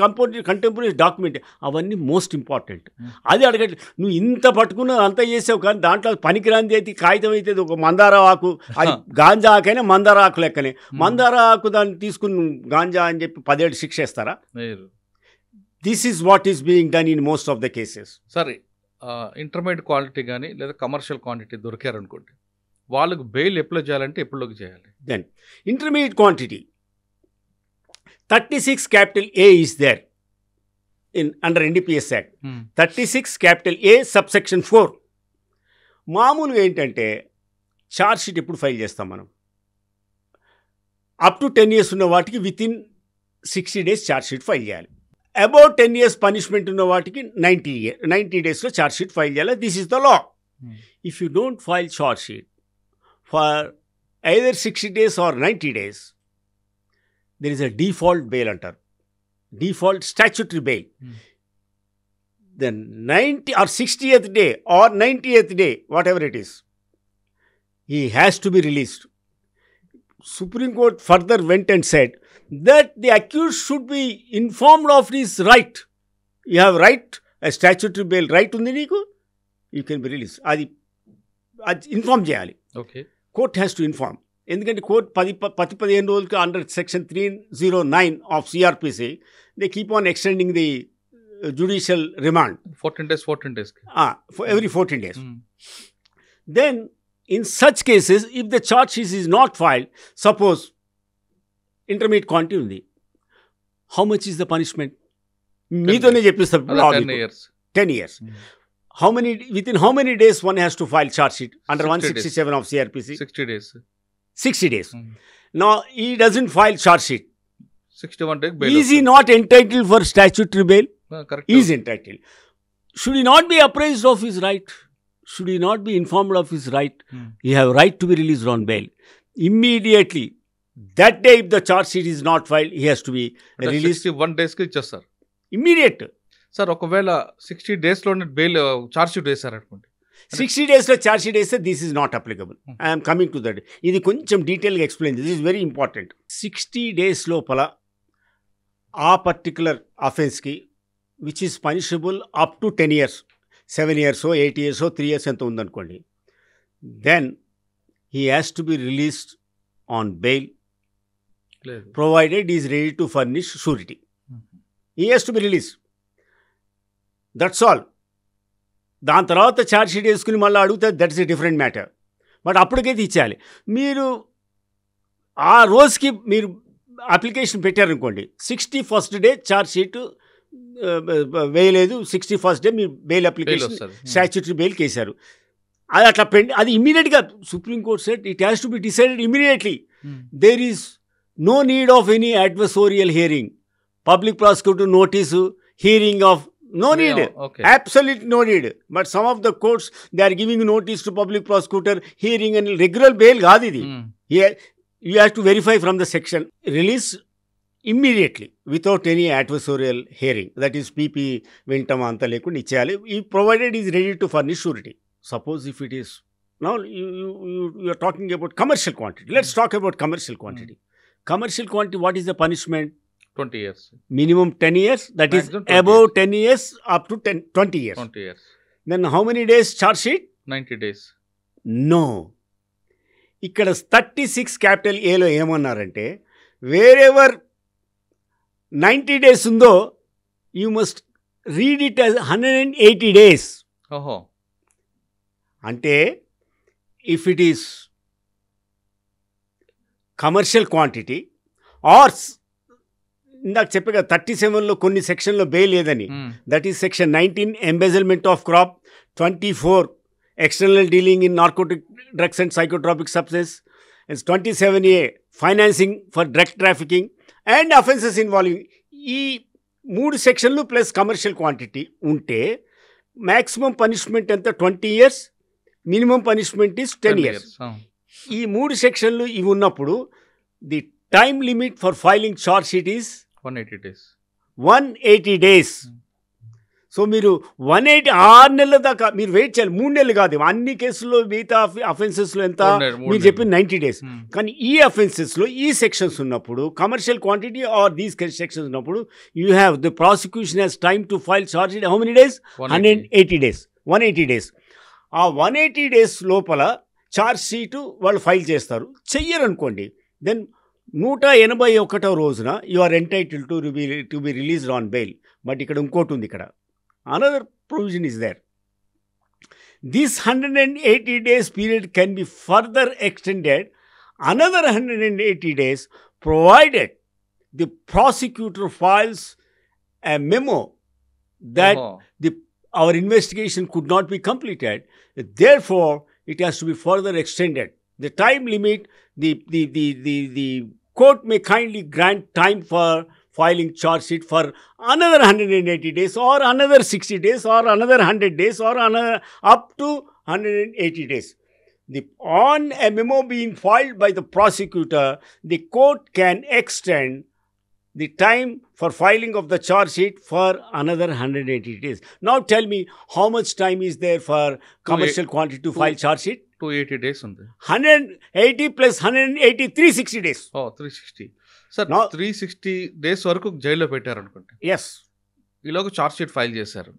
కంటెంపరీ డాక్యుమెంట్, అవన్నీ మోస్ట్ ఇంపార్టెంట్. అది అడగట్లేదు. నువ్వు ఇంత పట్టుకున్న అంతా చేసావు కానీ దాంట్లో పనికిరాంది అయితే కాగితం అయితే ఒక మందార ఆకు, అది గాంజా ఆకైనా మందార ఆకు లెక్కనే. మందార ఆకు దాన్ని తీసుకుని గాంజా అని చెప్పి 10 ఏళ్ళు శిక్ష వేస్తారా? This is what is being done in most of the cases. సరే, ఇంటర్మీడియట్ క్వాలిటీ కానీ లేదా కమర్షియల్ క్వాంటిటీ దొరికారనుకోండి, వాళ్ళకు బెయిల్ ఎప్పుడు చేయాలంటే ఎప్పుడులోకి చేయాలి? Then intermediate quantity 36 capital A is there in under NDPS Act. 36 capital A subsection 4. మామూలుగా ఏంటంటే ఛార్జ్ షీట్ ఎప్పుడు ఫైల్ చేస్తాం మనం? అప్ టు 10 years ఉన్న వాటికి within 60 days charge sheet file చేయాలి. అబౌట్ 10 years పనిష్మెంట్ ఉన్న వాటికి 90 daysలో ఛార్జ్ షీట్ ఫైల్ చేయాలి. This is the law. If you don't file charge sheet for either 60 days or 90 days, there is a default bail antar, default statutory bail. Then 90 or 60th day or 90th day, whatever it is, he has to be released. Supreme Court further went and said that the accused should be informed of his right. You have right, a statutory bail right undi neeku, you can be released. Adi inform cheyali. Okay. Court has to inform. ఎందుకంటే court 15 రోజులకి under section 309 of CrPC they keep on extending the judicial remand 14 days for every 14 days. Then in such cases, if the charge sheet is not filed, suppose intermediate quantity undi, how much is the punishment? Meetone cheppistaru 10 years. 10 years. Within how many days one has to file charge sheet under 167 of CRPC? 60 days. 60 days. Now he doesn't file charge sheet. 61 days bail. Is he not entitled for statutory bail? Correct. He is entitled. Should he not be apprised of his right? Should he not be informed of his right? He have right to be released on bail. Immediately, that day if the charge sheet is not filed, he has to be released. 61 days కి ఇచ్చేస్తారు. Immediate. Sir ఒకవేళ 60 days లోనే bail charge sheet వేశారు అనుకోండి. 60 days లో charge sheet వేస్తే this is not applicable. I'm coming to that. ఇది కొంచెం డీటెయిల్గా explain. This is very important. 60 days లోపల ఆ పర్టికులర్ అఫెన్స్కి which is punishable up to 10 years, 7 years, 8 years, 3 years ఎంత ఉందనుకోండి, then he has to be released on bail provided is ready to furnish surety. He has to be release. That's all. దాని తర్వాత charge sheet వేసుకుని మళ్ళీ అడిగితే that's a different matter. But అప్పటికైతే ఇచ్చేయాలి. మీరు ఆ రోజుకి మీరు అప్లికేషన్ పెట్టారనుకోండి, 61st day ఛార్జ్ షీట్ వేయలేదు, 61st day మీరు బెయిల్ అప్లికేషన్ స్టాచ్యూటరీ బెయిల్కి వేశారు. అది అట్లా అది ఇమీడియట్గా Supreme Court said it has to be decided immediately. There is no need of any adversarial hearing, public prosecutor notice, hearing of no need. Okay. Absolutely no need. But some of the courts, they are giving notice to public prosecutor, hearing and regular bail kaadu idi. You have to verify from the section. Release immediately without any adversarial hearing. That is PP vintam anta lekunda icheyali. He provided is ready to furnish surety. Suppose if it is, now you are talking about commercial quantity. Let's talk about commercial quantity. Commercial quantity, what is the punishment? 20 years. Minimum 10 years. That Maximum is above 10 years up to 20 years. 20 years. Then how many days charge sheet? 90 days. No. ఇక్కడ 36 capital ఏలో ఏమన్నారంటే, wherever 90 days ఉందో you must read it as 180 days. ఓహో. అంటే if it is commercial quantity or ఇందాక చెప్పగా 37లో కొన్ని సెక్షన్లో బెయిల్ లేదని, that is section 19 embezzlement of crop, 24 external dealing in narcotic drugs and psychotropic substance, it's 27A financing for drug trafficking and offences involving ఈ 3 సెక్షన్లు ప్లస్ కమర్షియల్ క్వాంటిటీ ఉంటే maximum punishment ఎంత 20 years, minimum punishment is 10 years. ఈ 3 సెక్షన్లు ఇవి ఉన్నప్పుడు the time limit for filing charge sheet is 180 days. 180 days. So మీరు 6 నెలల దాకా మీరు వెయిట్ చేయాలి. 3 నెలలు కాదు. అన్ని కేసుల్లో మిగతా అఫెన్సెస్లో ఎంత మీరు చెప్పిన 90 days. కానీ ఈ అఫెన్సెస్లో ఈ సెక్షన్స్ ఉన్నప్పుడు, commercial quantity or these sections ఉన్నప్పుడు, you have the prosecution has time to file charge sheet. How many days? 180 days. 180 days. ఆ 180 days లోపల చార్జ్ షీటు వాళ్ళు ఫైల్ చేస్తారు. చెయ్యరు అనుకోండి, దెన్ 181వ రోజున you are entitled to be released on bail. But ఇక్కడ ఇంకోటి ఉంది. ఇక్కడ another provision is there. This 180 days period can be further extended another 180 days provided the prosecutor files a memo that our investigation could not be completed. Therefore, it has to be further extended. The time limit, the court may kindly grant time for filing charge sheet for another 180 days or another 60 days or another 100 days or another up to 180 days. On a memo being filed by the prosecutor, the court can extend the time for filing of the charge sheet for another 180 days. Now tell me, how much time is there for commercial quantity to file charge sheet? 280 days ఉంది. 180 plus 180, 360 days. 360. Sir 360 days వరకు జైల్లో పెట్టారు అనుకుంటే, yes, ఈలోగా charge sheet file చేశారు.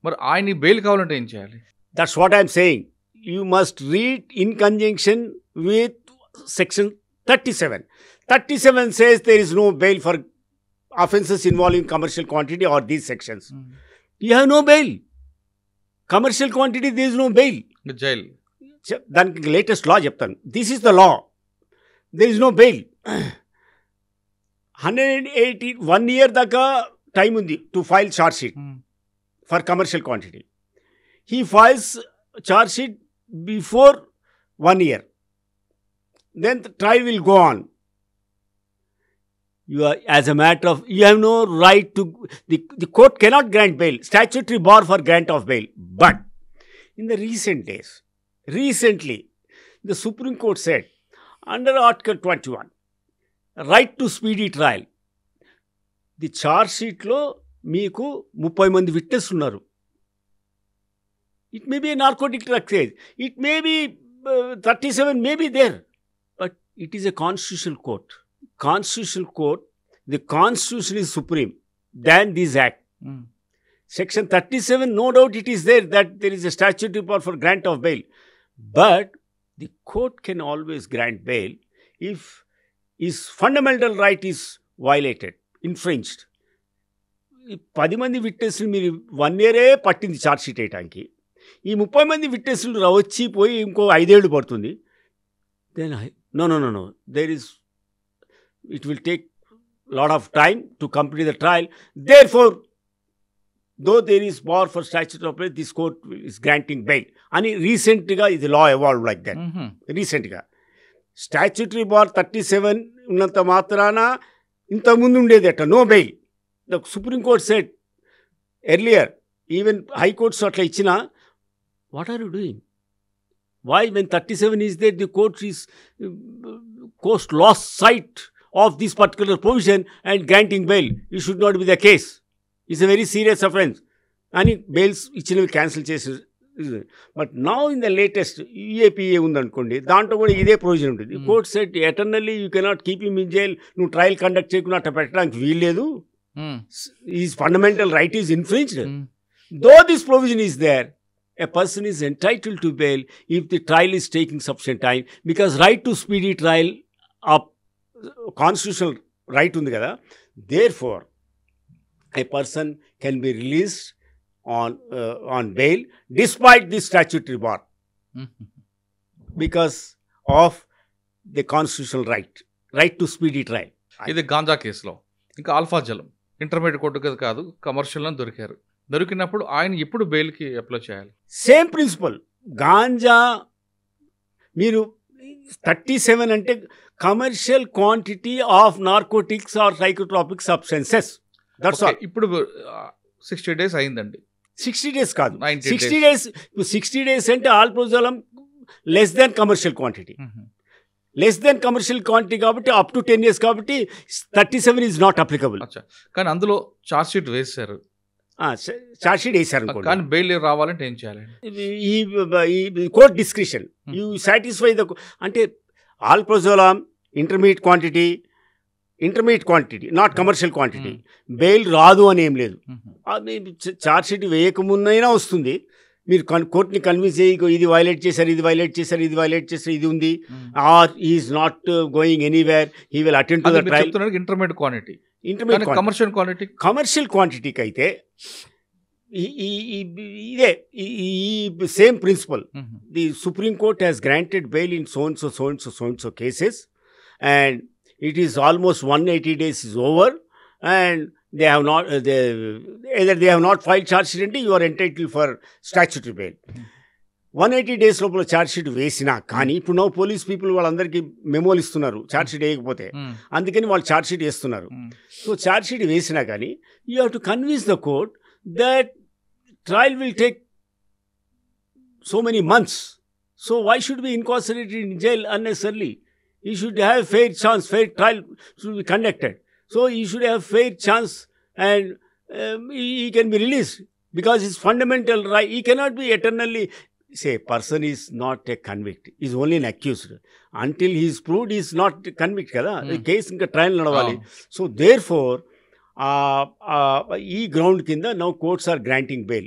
మరి ఆయన bail కావాలంటే ఏం చేయాలి? That's what I'm saying. You must read in conjunction with section 37. 37 says there is no bail for offences involving commercial quantity or these sections. You have no bail. Commercial quantity, there is no bail. Jail. దానికి latest law చెప్తాను. This is the law. There is no bail. 1 year దాకా time ఉంది to file charge sheet for commercial quantity. He files charge sheet before 1 year. Then the trial will go on. You are, as a matter of, you have no right to, the court cannot grant bail, statutory bar for grant of bail. But in the recent days, recently, the Supreme Court said, under Article 21, right to speedy trial, the charge sheet lo meeku 30 mandi witness unnaru. It may be a narcotic drug case, it may be 37 may be there, but it is a constitutional court. Constitutional court, the constitution is supreme than this act. Section 37, no doubt it is there that there is a statutory power for grant of bail. But the court can always grant bail if his fundamental right is violated, infringed. 10 మంది విట్నెస్లు మీరు 1 year పట్టింది charge sheet వేయటానికి. ఈ 30 మంది విట్నెస్లు వచ్చి పోయి ఇంకో 5 ఏళ్ళు పడుతుంది. Then no. There is, it will take lot of time to complete the trial. Therefore, though there is bar for statute of bail, this court is granting bail. And recently, the law evolved like that. Recently, statutory bar 37 ఉన్నంత మాత్రాన ఇంతకుముందు ఉండేదట no bail. The Supreme Court said earlier, even High Courts అట్లా ఇచ్చినా, what are you doing? Why, when 37 is there, the court lost sight of this particular provision and granting bail? It should not be the case. It's a very serious offense. And bails ఇచ్చినవి cancel చేసి. But now in the latest UAPA ఉందనుకోండి, దాంట్లో కూడా ఇదే provision ఉంటుంది. Court set eternally you cannot keep him in jail. నువ్వు trial conduct చేయకుండా అట్లా పెట్టడానికి వీల్లేదు. Is fundamental right is infringed. Though this provision is there, a person is entitled to bail if the trial is taking sufficient time, because right to speedy trial of constitutional right undi kada. Therefore, a person can be released on bail despite this statutory bar because of the constitutional right to speedy trial. ఇది గాంజా కేసులో. ఇంకా alpha జలం intermediate court కాదు, కమర్షియల్లో దొరికినప్పుడు ఆయన ఎప్పుడు బెయిల్కి apply చేయాలి? Same principle. గాంజా మీరు 37 అంటే commercial quantity of narcotics or psychotropic substances. That's all. ఇప్పుడు 60 days అయిందండి. 60 days కాదు, 60 days. 60 days అంటే alprazolam less than commercial quantity. Less than commercial quantity కాబట్టి అప్ టు 10 years కాబట్టి 37 ఈజ్ నాట్ అప్లికబుల్. కానీ అందులో ఛార్జ్ షీట్ వేశారు, ఛార్జ్ షీట్ వేశారు, కానీ బెయిల్ రావాలంటే ఏం చేయాలి? ఈ court discretion. You satisfy the, అంటే alprazolam intermediate quantity not commercial quantity, bail రాదు అని ఏం లేదు. ఛార్జ్ షీట్ వేయకముందైనా వస్తుంది. మీరు కోర్టుని కన్విన్స్ చేయి, ఇది వైలేట్ చేశారు, ఇది ఉంది, or is not going anywhere, he will attend to the trial. Intermediate quantity, commercial క్వాంటిటీకి అయితే ఇదే same principle. The supreme court has granted bail in so and so cases, and it is almost 180 days is over, and they have not either they have not filed charge sheet, you are entitled for statutory bail. 180 days లోపల charge sheet వేసినా కానీ ఇప్పుడు no police people వాళ్ళందరికీ మెమోలు ఇస్తున్నారు charge sheet వేయకపోతే, అందుకని వాళ్ళు charge sheet వేస్తున్నారు. సో ఛార్జ్ షీట్ వేసినా కానీ you have to convince the court that trial will take so many months. So why should be incarcerated in jail unnecessarily? He should have fair chance, fair trial should be conducted. So he should have fair chance, and he can be released because his fundamental right. He cannot be eternally. Say, person is not a convict, he is only an accused. Until he is proved, he is not a convict kada. The case inka trial nadavali. So therefore, ee ground kinda now courts are granting bail.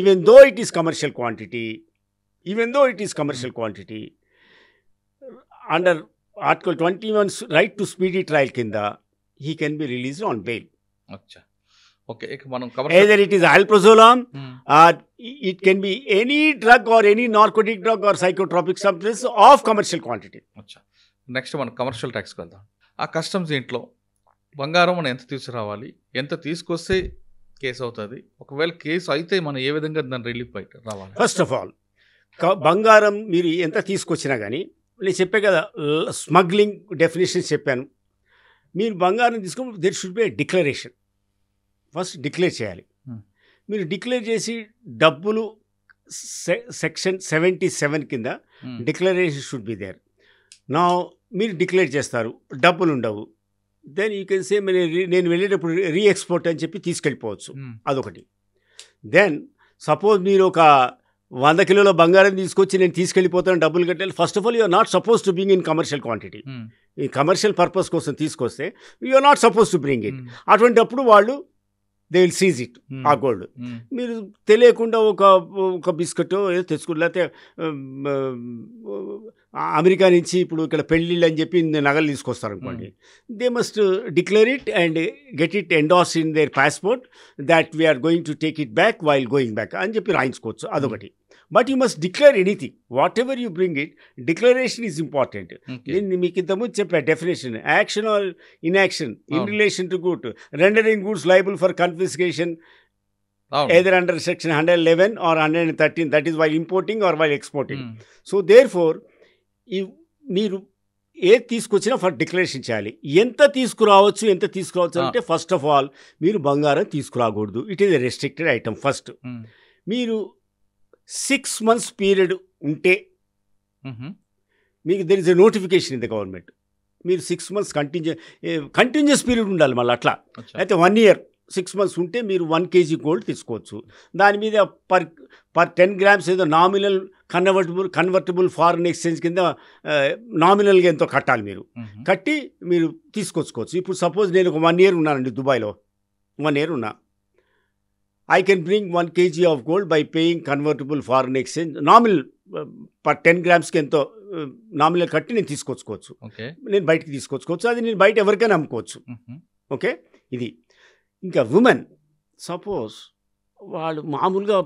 Even though it is commercial quantity, under article 21 right to speedy trial కింద he can be released on bail. అచ్చా, okay. ఇక మనం either it is alprazolam or it can be any drug or any narcotic drug or psychotropic substance of commercial quantity. అచ్చా, next మనం commercial ట్యాక్స్కి వెళ్దాం. ఆ customs ఇంట్లో బంగారం మనం ఎంత తీసుకురావాలి, ఎంత తీసుకొస్తే కేసు అవుతుంది, ఒకవేళ కేసు అయితే మనం ఏ విధంగా దాని రిలీఫ్ బయట రావాలి? ఫస్ట్ ఆఫ్ ఆల్ బంగారం మీరు ఎంత తీసుకొచ్చినా కానీ, నేను చెప్పే కదా స్మగ్లింగ్ డెఫినేషన్స్ చెప్పాను. మీరు బంగారం తీసుకుని there should be declaration. First declare చేయాలి. మీరు డిక్లేర్ చేసి డబ్బులు సెక్షన్ 77 కింద డిక్లరేషన్ షుడ్ బి దేర్. నా మీరు డిక్లేర్ చేస్తారు, డబ్బులు ఉండవు, దెన్ యూ కెన్ సే నేను వెళ్ళేటప్పుడు రీఎక్స్పోర్ట్ అని చెప్పి తీసుకెళ్ళిపోవచ్చు. అదొకటి. దెన్ సపోజ్ మీరు ఒక 100 కిలోల బంగారం తీసుకొచ్చి నేను తీసుకెళ్ళిపోతాను, డబ్బులు కట్టాలి. First of all you are not suppose to bring in commercial quantity. ఈ కమర్షియల్ పర్పస్ కోసం తీసుకొస్తే you are not suppose to bring it. అటువంటిప్పుడు వాళ్ళు దే విల్ సీజ్ ఇట్, ఆ గోల్డ్. మీరు తెలియకుండా ఒక బిస్కెట్ ఏదో తెచ్చుకుంటారు, లేకపోతే అమెరికా నుంచి ఇప్పుడు ఇక్కడ పెళ్ళిళ్ళు అని చెప్పి నగలు తీసుకొస్తారు అనుకోండి, they must declare it and get it endorse in their passport that we're going to take it back while going back అని చెప్పి రాయించుకోవచ్చు. అదొకటి. But you must declare anything, whatever you bring it, declaration is important. నేను మీకు ఇంతకుముందు చెప్పా definition, action or inaction in relation to good, rendering goods liable for confiscation either under section 111 or 113, that is while importing or while exporting. So therefore మీరు ఏది తీసుకొచ్చినా for declaration చేయాలి. ఎంత తీసుకురావచ్చు అంటే ఫస్ట్ ఆఫ్ ఆల్ మీరు బంగారం తీసుకురాకూడదు. It is a restricted item. First మీరు 6 months పీరియడ్ ఉంటే మీకు there is a notification in the government. మీరు 6 months కంటిన్యూస్ పీరియడ్ ఉండాలి. మళ్ళీ అట్లా అయితే 1 year 6 months ఉంటే మీరు 1 kg గోల్డ్ తీసుకోవచ్చు. దాని మీద పర్ 10 grams ఏదో నామినల్ కన్వర్టబుల్ ఫారెన్ ఎక్స్చేంజ్ కింద నామినల్గా ఎంతో కట్టాలి. మీరు కట్టి మీరు తీసుకొచ్చుకోవచ్చు. ఇప్పుడు సపోజ్ నేను ఒక 1 year ఉన్నానండి దుబాయ్లో, 1 year ఉన్నా, I can bring 1 kg of gold by paying convertible foreign exchange nominal per 10 gramsకి ఎంతో నామినల్ కట్టి నేను తీసుకొచ్చుకోవచ్చు. నేను బయటకి తీసుకొచ్చుకోవచ్చు. అది నేను బయట ఎవరికైనా అమ్ముకోవచ్చు. ఓకే, ఇది. ఇంకా ఉమెన్ సపోజ్ వాళ్ళు మామూలుగా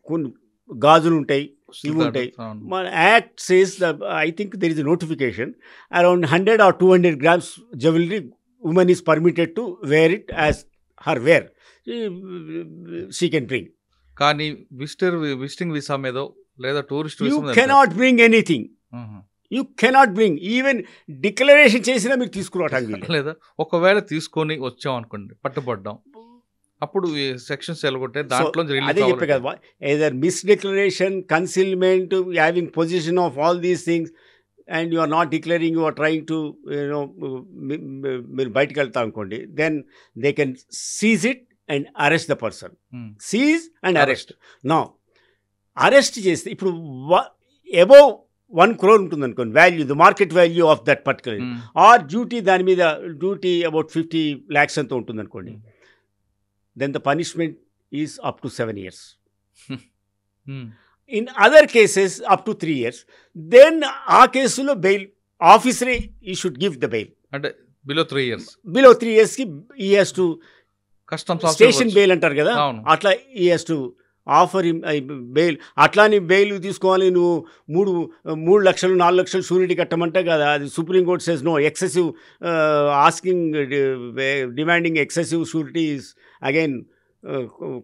కొన్ని గాజులు ఉంటాయి, ఇవి ఉంటాయి. మన act says I think there is a notification around 100 or 200 grams jewellery women is permitted to wear it as her wear, she can bring. కానీ విజిటింగ్ వీసా మీద లేదా tourist you cannot bring anything. You cannot bring, even declaration చేసినా మీరు తీసుకురావటానికి లేదా. ఒకవేళ తీసుకొని వచ్చాం అనుకోండి, పట్టుబడ్డాం, అప్పుడు సెక్షన్స్ ఎలాగొట్టే దాంట్లో అదే చెప్పే కదా, either miss declaration, concealment, having possession of all these things and you are not declaring, you are trying to మీరు బయటకు వెళ్తా అనుకోండి, then they can seize it and arrest the person. Seize and arrest. నా arrest చేస్తే ఇప్పుడు above 1 crore ఉంటుంది అనుకోండి value, the market value of that particular, or duty దాని మీద డ్యూటీ అబౌట్ 50 lakhs అంతా ఉంటుంది అనుకోండి, then the punishment is up to 7 years. In other cases up to 3 years. Then ఆ కేసులో బెయిల్ ఆఫీసరే ఈ షుడ్ గివ్ ద బెయిల్. అంటే below 3 years, below 3 yearsకి ఈ has to customs station bail అంటారు కదా, అట్లా ఈ హ్యాస్ టు ఆఫర్ బెయిల్. అట్లాని బెయిల్ తీసుకోవాలి, నువ్వు 3 లక్షలు 4 లక్షలు షూరిటీ కట్టమంటే కదా, అది supreme court says no, excessive asking demanding excessive surety is again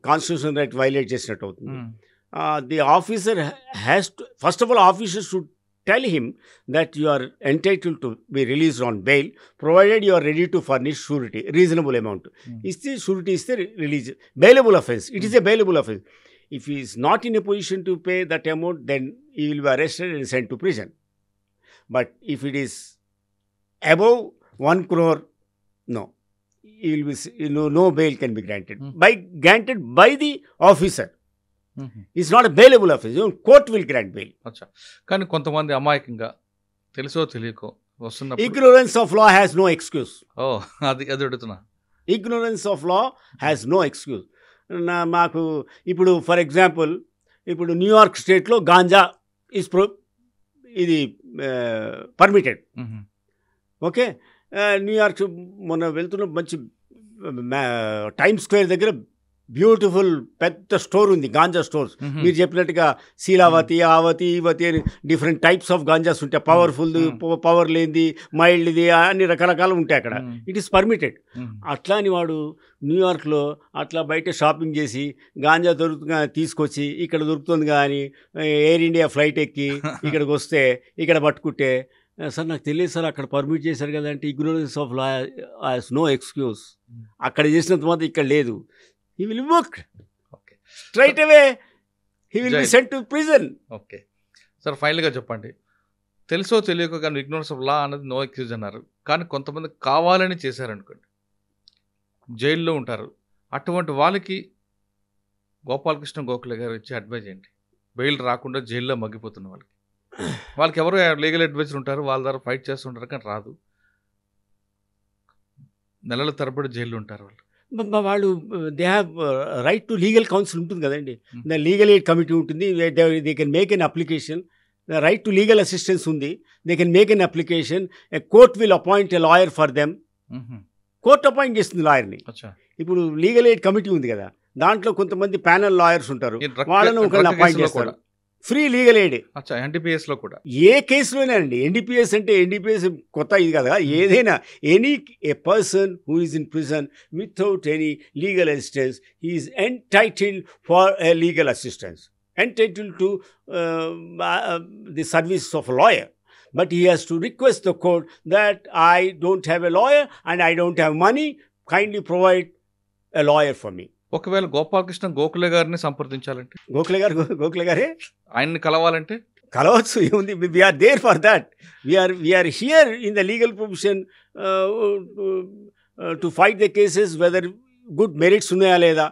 constitution right violate చేసినట్టు అవుతుంది. The officer has to, first of all officer should tell him that you are entitled to be released on bail provided you are ready to furnish surety, reasonable amount. Is the surety is the release bailable offense. It is a bailable offense. If he is not in a position to pay that amount, then he will be arrested and sent to prison. But if it is above 1 crore, no, he will be, no bail can be granted. Granted by the officer. It's not a bailable offense. Court will grant bail. అచ్చా, కానీ కొంతమంది అమాయకంగా తెలుసో తెలియకో వస్తున్నప్పుడు, ignorance of law has no excuse. అది అడుగుతున్నా. Ignorance of law has no excuse. మాకు ఇప్పుడు ఫర్ ఎగ్జాంపుల్, ఇప్పుడు న్యూయార్క్ స్టేట్లో గాంజా ఇది పర్మిటెడ్. ఓకే, న్యూయార్క్ మొన్న వెళ్తున్న మంచి టైమ్ స్క్వేర్ దగ్గర బ్యూటిఫుల్ పెద్ద స్టోర్ ఉంది, గాంజా స్టోర్స్. మీరు చెప్పినట్టుగా శీలావతి, ఆవతి, ఈవతి అని డిఫరెంట్ టైప్స్ ఆఫ్ గాంజాస్ ఉంటాయి. పవర్ఫుల్, పవర్ లేనిది, మైల్డ్ది, అన్ని రకరకాలు ఉంటాయి అక్కడ. It is permitted. అట్లా అని వాడు న్యూయార్క్లో అట్లా బయట షాపింగ్ చేసి గాంజా దొరుకుతుందా తీసుకొచ్చి ఇక్కడ దొరుకుతుంది కానీ ఎయిర్ ఇండియా ఫ్లైట్ ఎక్కి ఇక్కడికి వస్తే ఇక్కడ పట్టుకుంటే, సార్ నాకు తెలియదు సార్ అక్కడ పర్మిట్ చేశారు కదా అంటే, ignorance of law has no excuse. అక్కడ చేసినంత మాత్రం ఇక్కడ లేదు. He will be booked. Okay. Straight away, he will be sent to prison. Okay sir, ఫైనల్గా చెప్పండి. తెలుసో తెలియక కానీ ఇగ్నోరెన్స్ ఆఫ్ లా అన్నది నో ఎక్స్క్యూజ్ అన్నారు, కానీ కొంతమంది కావాలని చేశారనుకోండి, జైల్లో ఉంటారు. అటువంటి వాళ్ళకి గోపాలకృష్ణ గోఖలే గారు ఇచ్చే అడ్వైజ్ ఏంటి? బెయిల్ రాకుండా జైల్లో మగ్గిపోతున్న వాళ్ళకి ఎవరో లీగల్ అడ్వైజర్ ఉంటారు, వాళ్ళ ద్వారా ఫైట్ చేస్తుంటారు, కానీ రాదు. నెలల తరబడి జైల్లో ఉంటారు వాళ్ళు. వాళ్ళు they have right to legal counsel ఉంటుంది కదండి, లీగల్ ఎయిడ్ కమిటీ ఉంటుంది. They can make an application. Right to legal assistance ఉంది. They can make an application. A court will appoint a lawyer for them. Court appoint చేస్తుంది లాయర్ని. ఇప్పుడు legal aid committee ఉంది కదా, దాంట్లో కొంతమంది ప్యానల్ లాయర్స్ ఉంటారు, వాళ్ళని ఒకరిని అపాయింట్ చేస్తారు. Free legal aid. ఎన్డీపీఎస్లో కూడా ఏ కేసులోనే అండి. ఎన్డీపీఎస్ అంటే ఎన్డీపీఎస్ కొత్త ఇది కదా, ఏదైనా a person who is in prison without any legal assistance he is entitled for a legal assistance, entitled to the service of lawyer. But he has to request the court that I don't have a lawyer and I don't have money, kindly provide a lawyer for me. ఒకవేళ గోపాలకృష్ణ గోఖలే గారిని సంప్రదించాలంటే, గోఖలే గారే ఆయన్ని కలవాలంటే కలవచ్చు. ఏముంది, we are there for that. We are here in the legal profession to fight the cases, whether good merits ఉన్నాయా లేదా,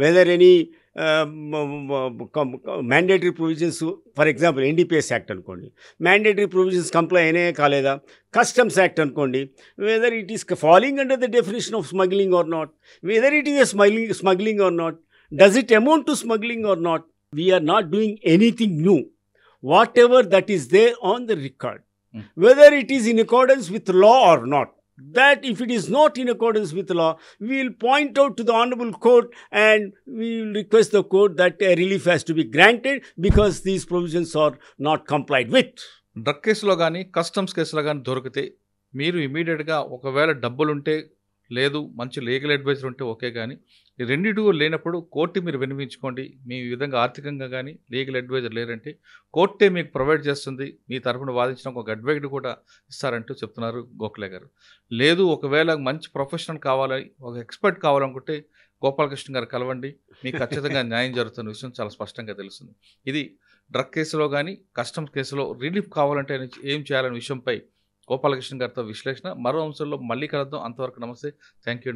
whether any mandatory provisions, for example NDPS act అనుకోండి, మ్యాండేటరీ ప్రొవిజన్స్ కంప్లై అయినాయా కాలేదా. కస్టమ్స్ యాక్ట్ అనుకోండి, whether it is falling under the definition of smuggling or not, whether it is a smuggling or not, does it amount to smuggling or not. We are not doing anything new. What ever that is there on the record, whether it is in accordance with law or not, that if it is not in accordance with the law, we will point out to the honorable court and we will request the court that a relief has to be granted because these provisions are not complied with. Drug కేసులో కానీ customs కేసులో కానీ దొరికితే మీరు ఇమీడియట్గా ఒకవేళ డబ్బులుంటే లేదు, మంచి లీగల్ అడ్వైజర్ ఉంటే ఓకే, కానీ ఈ రెండింటి లేనప్పుడు కోర్టు మీరు వినిపించుకోండి. మీ విధంగా ఆర్థికంగా కానీ లీగల్ అడ్వైజర్ లేరంటే కోర్టే మీకు ప్రొవైడ్ చేస్తుంది, మీ తరఫున వాదించిన ఒక అడ్వైజర్ కూడా ఇస్తారంటూ చెప్తున్నారు గోఖలే గారు. లేదు, ఒకవేళ మంచి ప్రొఫెషనల్ కావాలి, ఒక ఎక్స్పర్ట్ కావాలనుకుంటే గోపాలకృష్ణ గారు కలవండి, మీకు ఖచ్చితంగా న్యాయం జరుగుతున్న విషయం చాలా స్పష్టంగా తెలుస్తుంది. ఇది డ్రగ్ కేసులో కానీ కస్టమ్స్ కేసులో రిలీఫ్ కావాలంటే ఏం చేయాలనే విషయంపై గోపాలకృష్ణ గారితో విశ్లేషణ. మరో అంశంలో మళ్ళీ కలుద్దాం. అంతవరకు నమస్తే. Thank you.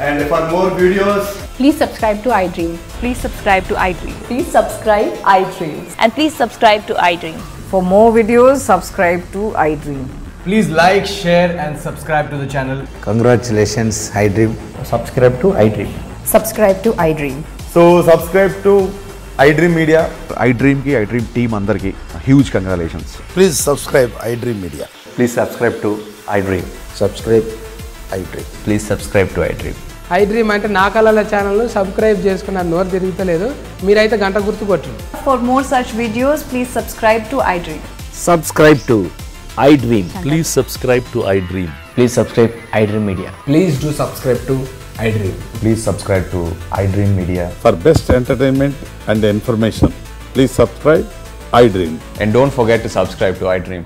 And for more videos, please subscribe to iDream. Please subscribe to iDream. Please subscribe iDream. And please subscribe to iDream. For more videos, subscribe to iDream. please like, share and subscribe to the channel. Congratulations, iDream. Subscribe to iDream. Subscribe to iDream. So subscribe to iDream Media. iDream ki iDream team andarki huge congratulations. Please subscribe iDream Media. Please subscribe to iDream. Subscribe iDream. Please subscribe to iDream. iDream అంటే నా కళల channel subscribe చేసుకున్న నోరు తిరుగుతలేదు, మీరైతే గంట గుర్తు కొట్టండి. For more such videos, please subscribe to iDream. Subscribe to iDream. Please subscribe to iDream. Please subscribe iDream Media. Please do subscribe to iDream. Please subscribe to iDream Media. For best entertainment and information, please subscribe iDream. And don't forget to subscribe to iDream.